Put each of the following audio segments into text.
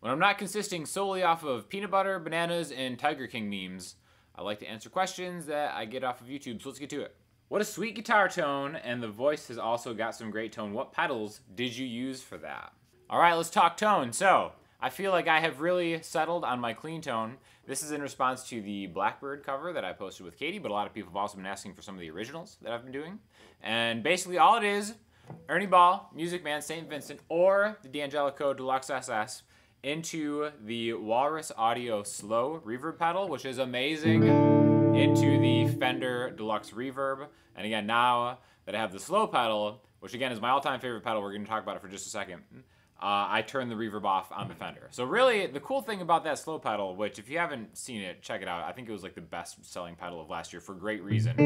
When I'm not consisting solely off of peanut butter, bananas, and Tiger King memes, I like to answer questions that I get off of YouTube, so let's get to it. What a sweet guitar tone, and the voice has also got some great tone. What pedals did you use for that? All right, let's talk tone. So, I feel like I have really settled on my clean tone. This is in response to the Blackbird cover that I posted with Katie, but a lot of people have also been asking for some of the originals that I've been doing. And basically all it is, Ernie Ball, Music Man, St. Vincent, or the D'Angelico Deluxe SS into the Walrus Audio Slow Reverb pedal, which is amazing, into the Fender Deluxe Reverb. And again, now that I have the slow pedal, which again is my all-time favorite pedal, we're going to talk about it for just a second, I turn the reverb off on the Fender. So really, the cool thing about that slow pedal, which if you haven't seen it, check it out. I think it was like the best selling pedal of last year for great reason.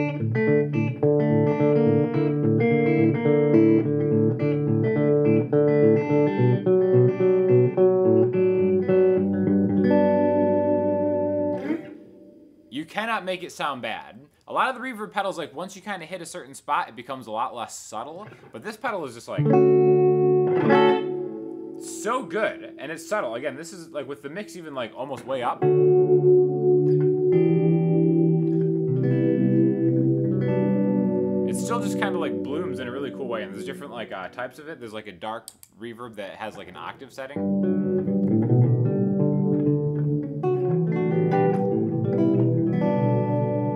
You cannot make it sound bad. A lot of the reverb pedals, like once you kind of hit a certain spot, it becomes a lot less subtle. But this pedal is just like so good, and it's subtle. Again, this is like with the mix even like almost way up. It still just kind of like blooms in a really cool way, and there's different like types of it. There's like a dark reverb that has like an octave setting.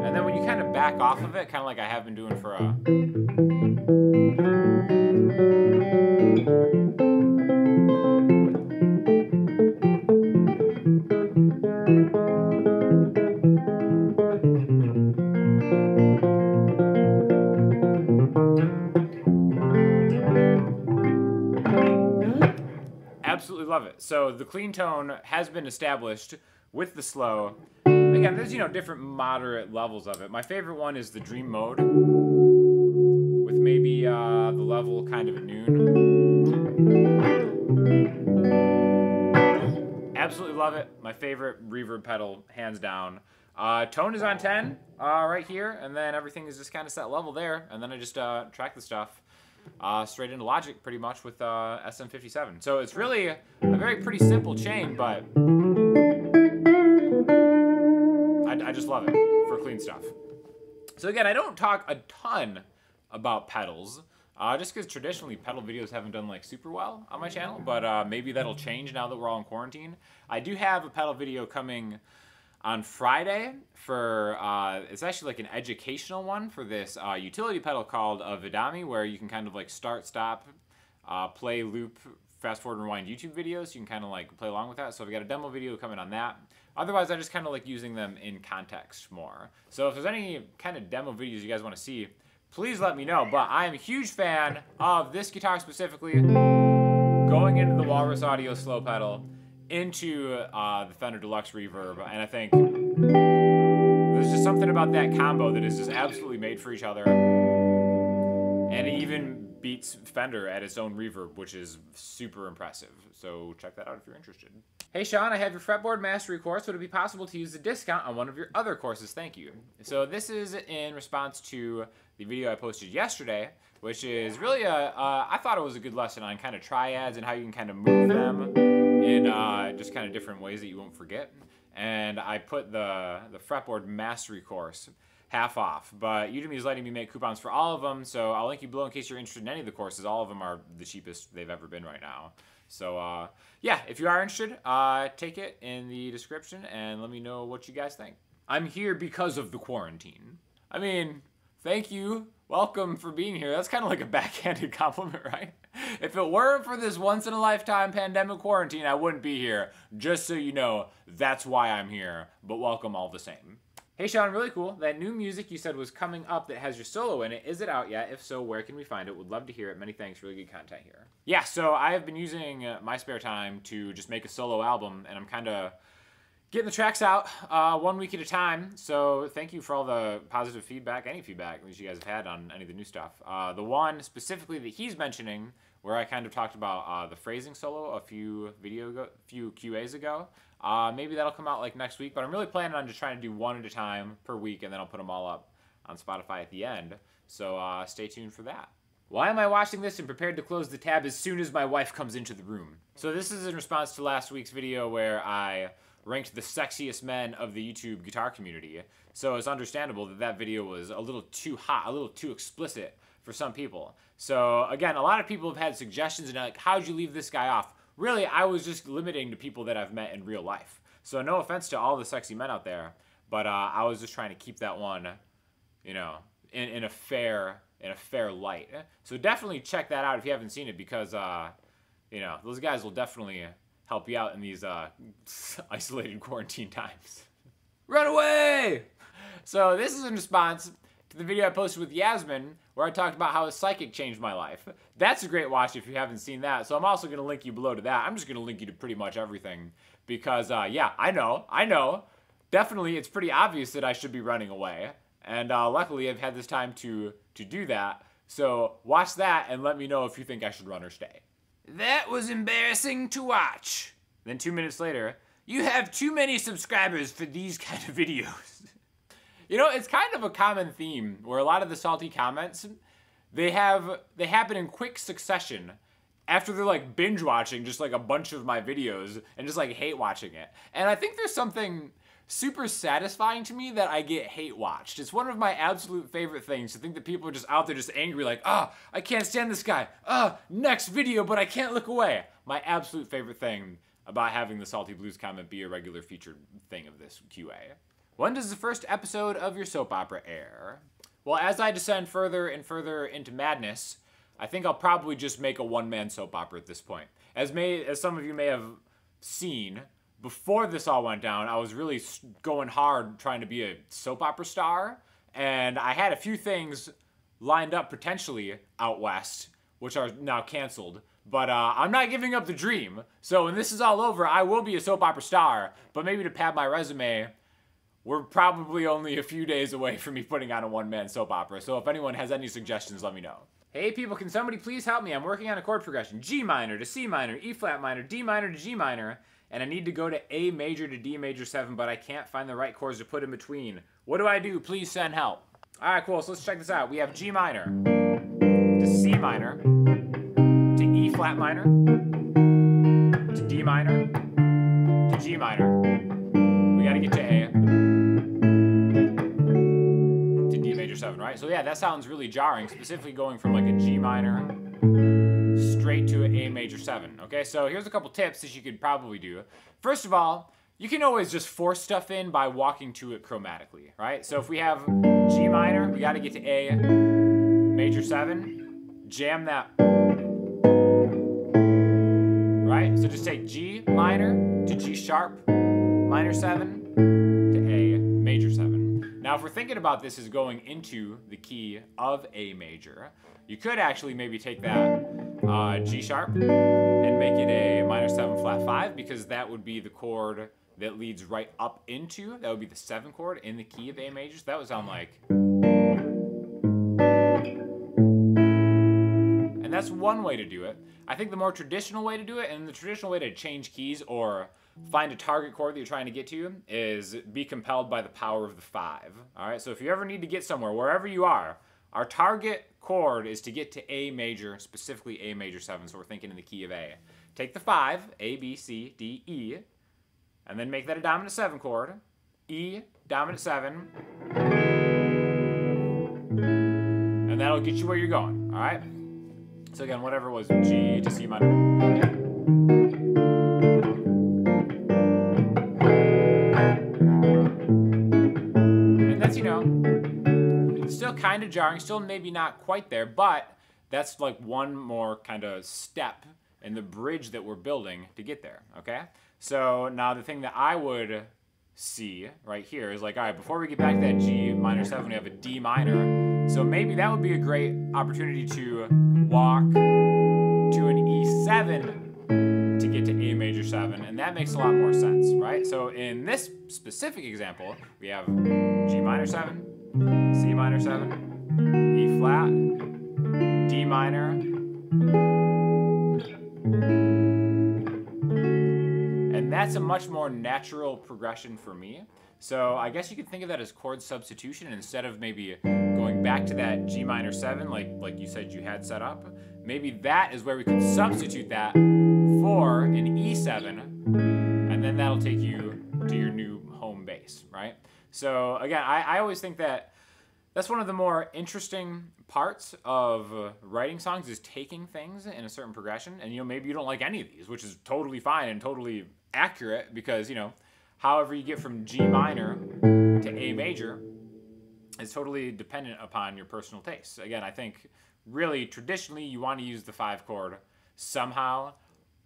And then when you kind of back off of it, kind of like I have been doing for a... Absolutely love it. So the clean tone has been established with the slow. Again, there's, you know, different moderate levels of it. My favorite one is the Dream Mode, with maybe the level kind of at noon. Absolutely love it. My favorite reverb pedal, hands down. Tone is on 10 right here, and then everything is just kind of set level there, and then I just track the stuff straight into Logic pretty much with SM57. So it's really a very pretty simple chain, but I just love it for clean stuff. So again, I don't talk a ton about pedals, just because traditionally pedal videos haven't done like super well on my channel, but maybe that'll change now that we're all in quarantine. I do have a pedal video coming on Friday for, it's actually like an educational one for this utility pedal called Vidami, where you can kind of like start, stop, play, loop, fast forward, rewind YouTube videos. You can kind of like play along with that. So I've got a demo video coming on that. Otherwise, I just kind of like using them in context more. So if there's any kind of demo videos you guys want to see, please let me know. But I am a huge fan of this guitar specifically, going into the Walrus Audio Slow pedal, into the Fender Deluxe Reverb, and I think there's just something about that combo that is just absolutely made for each other, and it even beats Fender at its own reverb, which is super impressive. So check that out if you're interested. Hey Sean, I have your Fretboard Mastery course. Would it be possible to use the discount on one of your other courses? Thank you. So this is in response to the video I posted yesterday, which is really I thought it was a good lesson on kind of triads and how you can kind of move them in just kind of different ways that you won't forget. And I put the Fretboard Mastery course half off, but Udemy is letting me make coupons for all of them, so I'll link you below in case you're interested in any of the courses. All of them are the cheapest they've ever been right now. So yeah, if you are interested, take it in the description and let me know what you guys think. I'm here because of the quarantine. I mean, thank you. Welcome for being here. That's kind of like a backhanded compliment, right? If it weren't for this once-in-a-lifetime pandemic quarantine, I wouldn't be here. Just so you know, that's why I'm here. But welcome all the same. Hey Sean, really cool. That new music you said was coming up that has your solo in it. Is it out yet? If so, where can we find it? Would love to hear it. Many thanks. Really good content here. Yeah, so I have been using my spare time to just make a solo album, and I'm kind of getting the tracks out 1 week at a time. So thank you for all the positive feedback, any feedback that you guys have had on any of the new stuff. The one specifically that he's mentioning, where I kind of talked about the phrasing solo a few QAs ago. Maybe that'll come out like next week, but I'm really planning on just trying to do one at a time per week, and then I'll put them all up on Spotify at the end. So stay tuned for that. Why am I watching this and prepared to close the tab as soon as my wife comes into the room? So this is in response to last week's video where I ranked the sexiest men of the YouTube guitar community. So it's understandable that that video was a little too hot, a little too explicit for some people. So again, a lot of people have had suggestions and like, how'd you leave this guy off? Really, I was just limiting to people that I've met in real life. So no offense to all the sexy men out there, but I was just trying to keep that one, you know, in a fair light. So definitely check that out if you haven't seen it, because you know, those guys will definitely help you out in these isolated quarantine times. Run away! So this is in response to the video I posted with Yasmin where I talked about how a psychic changed my life. That's a great watch if you haven't seen that. So I'm also going to link you below to that. I'm just going to link you to pretty much everything because yeah, I know. Definitely it's pretty obvious that I should be running away. And luckily, I've had this time to do that. So watch that and let me know if you think I should run or stay. That was embarrassing to watch. Then 2 minutes later, you have too many subscribers for these kind of videos. You know, it's kind of a common theme where a lot of the salty comments, they happen in quick succession after they're like binge watching just like a bunch of my videos and just like hate watching it. And I think there's something super satisfying to me that I get hate watched. It's one of my absolute favorite things to think that people are just out there just angry like, I can't stand this guy. Next video, but I can't look away. My absolute favorite thing about having the Salty Blues comment be a regular featured thing of this QA. When does the first episode of your soap opera air? Well, as I descend further and further into madness, I think I'll probably just make a one-man soap opera at this point. As some of you may have seen, before this all went down, I was really going hard trying to be a soap opera star, and I had a few things lined up potentially out west, which are now canceled, but I'm not giving up the dream. So when this is all over, I will be a soap opera star, but maybe to pad my resume, we're probably only a few days away from me putting on a one-man soap opera, so if anyone has any suggestions, let me know. Hey people, can somebody please help me? I'm working on a chord progression. G minor to C minor, E flat minor, D minor to G minor, and I need to go to A major to D major 7, but I can't find the right chords to put in between. What do I do? Please send help. All right, cool, so let's check this out. We have G minor to C minor to E flat minor to D minor to G minor. We gotta get to A to D major 7, right? So yeah, that sounds really jarring, specifically going from like a G minor straight to an A major 7. Okay, so here's a couple tips that you could probably do. First of all, you can always just force stuff in by walking to it chromatically, right? So if we have G minor, we got to get to A major 7, jam that, right? So just take G minor to G sharp minor 7 to A major 7. Now if we're thinking about this as going into the key of A major, you could actually maybe take that G sharp and make it a minor 7 flat 5, because that would be the chord that leads right up into, that would be the 7 chord in the key of A major. So that would sound like, and that's one way to do it. I think the more traditional way to do it, and the traditional way to change keys or find a target chord that you're trying to get to, is be compelled by the power of the 5. All right, so if you ever need to get somewhere, wherever you are, our target chord is to get to A major, specifically A major 7, so we're thinking in the key of A. Take the 5, A, B, C, D, E, and then make that a dominant 7 chord, E, dominant 7, and that'll get you where you're going, all right? So again, whatever it was, G to C minor. And that's, you know, still kind of jarring, still maybe not quite there, but that's like one more kind of step in the bridge that we're building to get there, okay? So now the thing that I would see right here is like, all right, before we get back to that G minor 7, we have a D minor. So maybe that would be a great opportunity to walk to an E7 to get to A major 7, and that makes a lot more sense, right? So in this specific example, we have G minor 7, C minor 7, E flat, D minor, and And that's a much more natural progression for me. So I guess you could think of that as chord substitution. Instead of maybe going back to that G minor 7 like you said you had set up, maybe that is where we could substitute that for an E7, and then that'll take you to your new home base, right? So again, I always think that that's one of the more interesting parts of writing songs, is taking things in a certain progression. And, you know, maybe you don't like any of these, which is totally fine and totally accurate, because, you know, however you get from G minor to A major is totally dependent upon your personal tastes. Again, I think really traditionally you want to use the 5 chord somehow.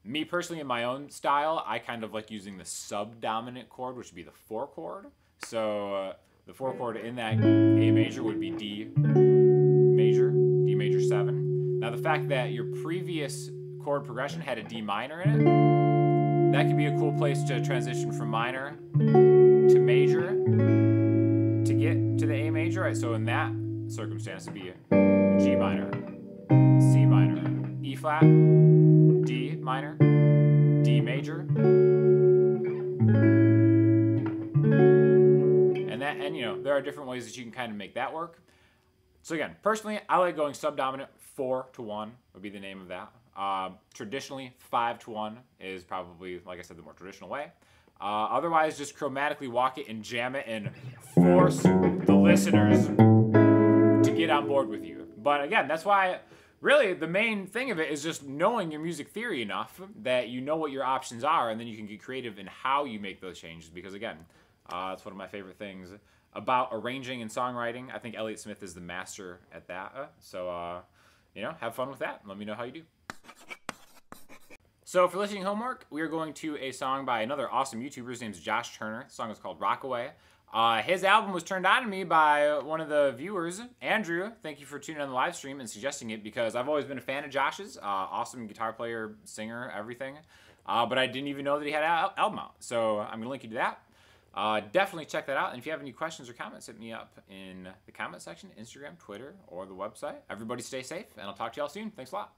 Me personally, in my own style, I kind of like using the subdominant chord, which would be the 4 chord. So the 4 chord in that A major would be D major 7. Now the fact that your previous chord progression had a D minor in it, that could be a cool place to transition from minor to major to get to the A major, right? So in that circumstance, it'd be a G minor, C minor, E flat, D minor, D major, and you know, there are different ways that you can kind of make that work. So again, personally, I like going subdominant 4-1 would be the name of that. Traditionally, 5-1 is probably, like I said, the more traditional way. Otherwise, just chromatically walk it and jam it and force the listeners to get on board with you. But again, that's why really the main thing of it is just knowing your music theory enough that you know what your options are, and then you can get creative in how you make those changes. Because again, that's one of my favorite things about arranging and songwriting. I think Elliott Smith is the master at that. So, you know, have fun with that. Let me know how you do. So for listening homework, we are going to a song by another awesome YouTuber. His name's Josh Turner. The song is called Rockaway. His album was turned on to me by one of the viewers, Andrew. Thank you for tuning on the live stream and suggesting it, because I've always been a fan of Josh's. Awesome guitar player, singer, everything. But I didn't even know that he had an album out. So I'm going to link you to that. Definitely check that out. And if you have any questions or comments, hit me up in the comment section, Instagram, Twitter, or the website. Everybody stay safe, and I'll talk to y'all soon. Thanks a lot.